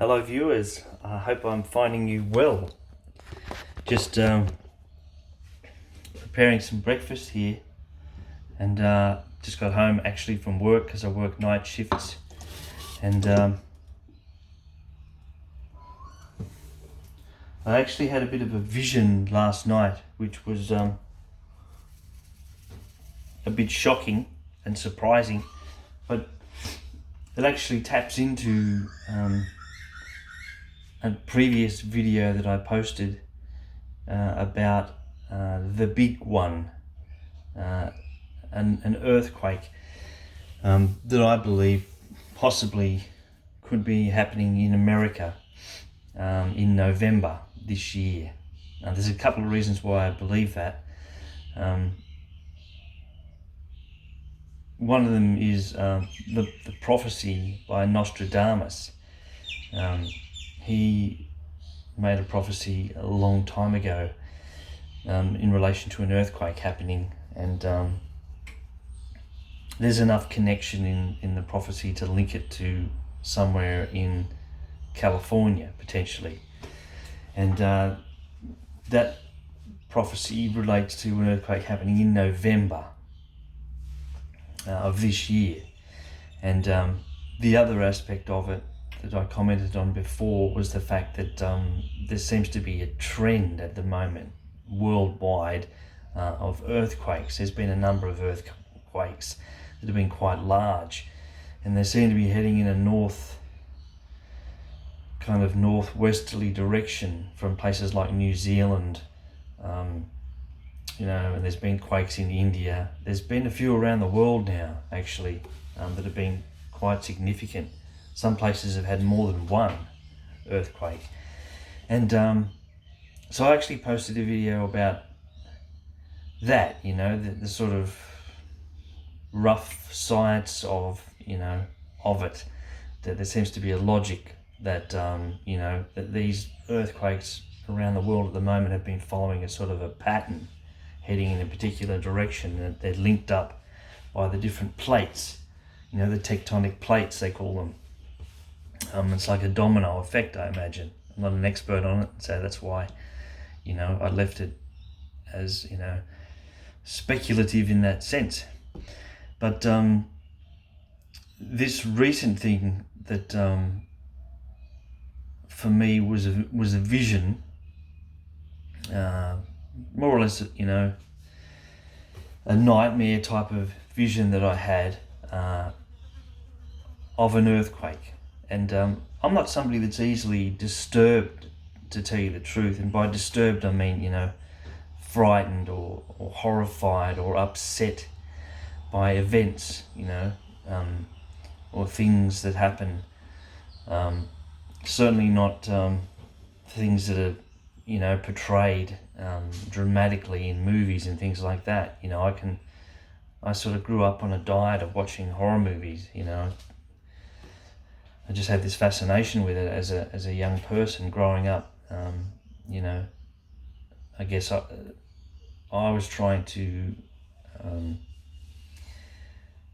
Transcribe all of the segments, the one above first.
Hello viewers, I hope I'm finding you well. Just preparing some breakfast here, and just got home actually from work because I work night shifts, and I actually had a bit of a vision last night which was a bit shocking and surprising, but it actually taps into a previous video that I posted about the big one, an earthquake that I believe possibly could be happening in America in November this year. Now, there's a couple of reasons why I believe that. One of them is the prophecy by Nostradamus. He made a prophecy a long time ago in relation to an earthquake happening, and there's enough connection in the prophecy to link it to somewhere in California potentially, and that prophecy relates to an earthquake happening in November of this year. And the other aspect of it that I commented on before was the fact that there seems to be a trend at the moment worldwide of earthquakes. There's been a number of earthquakes that have been quite large, and they seem to be heading in a northwesterly direction from places like New Zealand, and there's been quakes in India. There's been a few around the world now actually that have been quite significant. Some places have had more than one earthquake, and so I actually posted a video about that, the sort of rough science of it, that there seems to be a logic that that these earthquakes around the world at the moment have been following a sort of a pattern, heading in a particular direction, that they're linked up by the different plates, the tectonic plates they call them. It's like a domino effect, I imagine. I'm not an expert on it, so that's why I left it as speculative in that sense. But this recent thing that for me was a vision, more or less a nightmare type of vision that I had of an earthquake. And I'm not somebody that's easily disturbed, to tell you the truth. And by disturbed, I mean, frightened or horrified or upset by events, or things that happen. Certainly not things that are, portrayed dramatically in movies and things like that. I sort of grew up on a diet of watching horror movies, I just had this fascination with it as a young person growing up. I guess I was trying to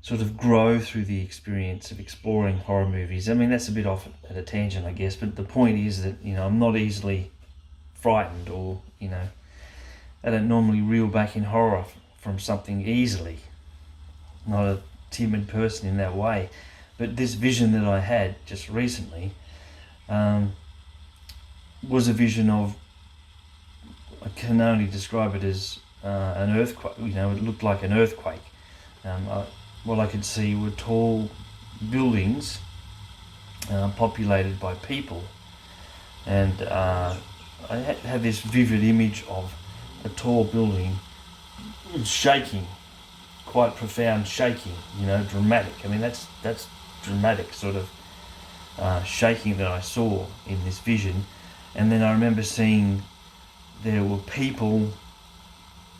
sort of grow through the experience of exploring horror movies. I mean, that's a bit off at a tangent, I guess, but the point is that I'm not easily frightened, or I don't normally reel back in horror from something easily. Not a timid person in that way. But this vision that I had just recently was a vision of, I can only describe it as an earthquake. It looked like an earthquake. What I could see were tall buildings populated by people, and I had this vivid image of a tall building shaking, quite profound shaking, dramatic. I mean, that's dramatic sort of shaking that I saw in this vision. And then I remember seeing there were people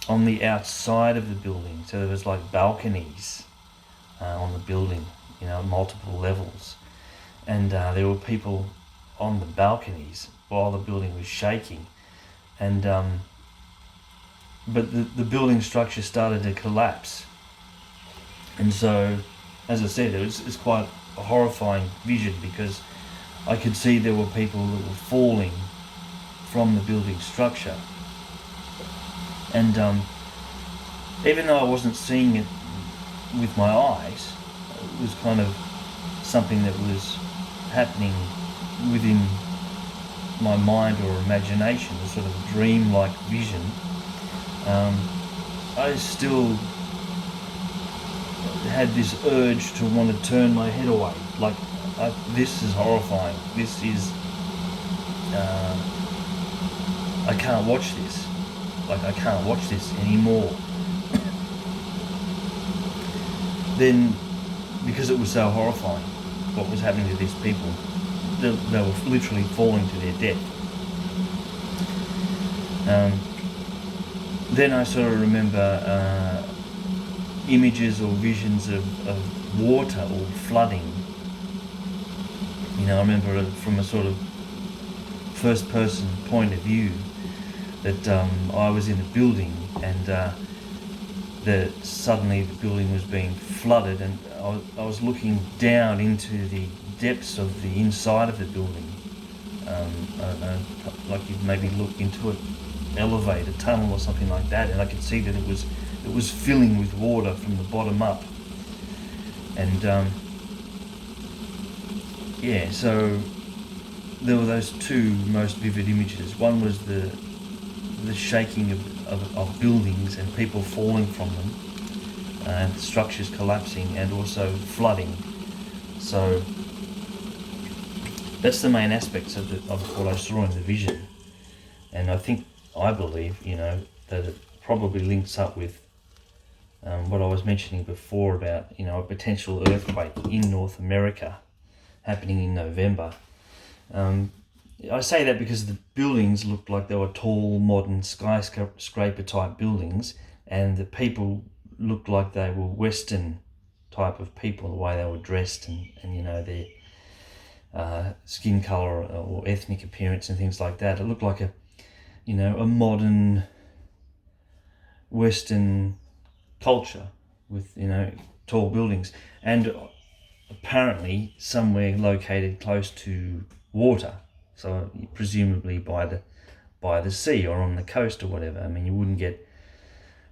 on the outside of the building, so there was like balconies on the building, multiple levels, and there were people on the balconies while the building was shaking, and but the building structure started to collapse. And so, as I said, it's quite a horrifying vision, because I could see there were people that were falling from the building structure. And even though I wasn't seeing it with my eyes, it was kind of something that was happening within my mind or imagination, a sort of dream-like vision. I still had this urge to want to turn my head away. Like, this is horrifying. This is... I can't watch this. Like, I can't watch this anymore. Then, because it was so horrifying, what was happening to these people, they were literally falling to their death. Then I sort of remember images or visions of water or flooding. You know, I remember it from a sort of first-person point of view, that I was in a building and that suddenly the building was being flooded, and I was looking down into the depths of the inside of the building. I don't know, like you'd maybe look into an elevator tunnel or something like that, and I could see that it was filling with water from the bottom up. And yeah, so there were those two most vivid images. One was the shaking of buildings and people falling from them, and structures collapsing, and also flooding. So that's the main aspects of what I saw in the vision. And I believe, you know, that it probably links up with what I was mentioning before about, you know, a potential earthquake in North America happening in November. I say that because the buildings looked like they were tall, modern skyscraper type buildings, and the people looked like they were Western type of people, the way they were dressed, and you know, their skin color or ethnic appearance and things like that. It looked like a modern Western culture with, you know, tall buildings, and apparently somewhere located close to water, so presumably by the sea or on the coast or whatever. I mean, you wouldn't get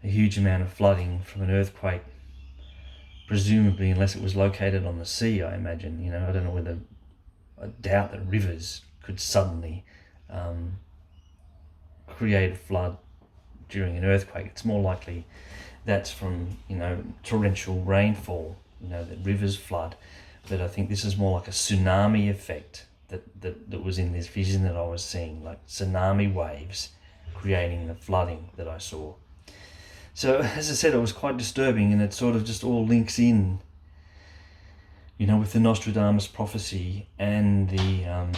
a huge amount of flooding from an earthquake, presumably, unless it was located on the sea, I imagine. You know, I don't know whether... I doubt that rivers could suddenly create a flood during an earthquake. It's more likely that's from, you know, torrential rainfall, you know, that rivers flood. But I think this is more like a tsunami effect that was in this vision that I was seeing, like tsunami waves creating the flooding that I saw. So, as I said, it was quite disturbing, and it sort of just all links in, you know, with the Nostradamus prophecy and the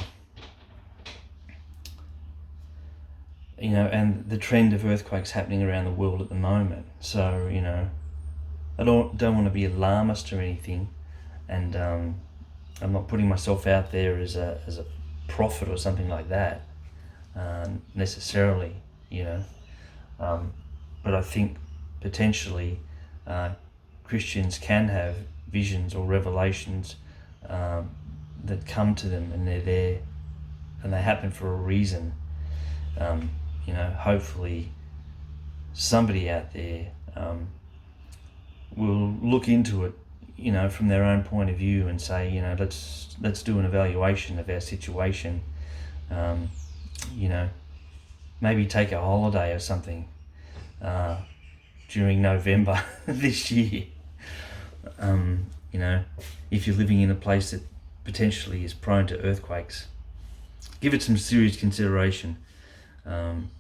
you know, and the trend of earthquakes happening around the world at the moment. So, you know, I don't want to be alarmist or anything, and I'm not putting myself out there as a prophet or something like that, necessarily, you know. But I think potentially Christians can have visions or revelations that come to them, and they're there, and they happen for a reason. You know, hopefully somebody out there will look into it, you know, from their own point of view, and say, you know, let's do an evaluation of our situation. You know, maybe take a holiday or something during November this year. You know, if you're living in a place that potentially is prone to earthquakes, give it some serious consideration.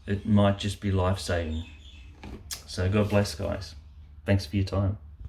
It might just be life-saving. So God bless, guys. Thanks for your time.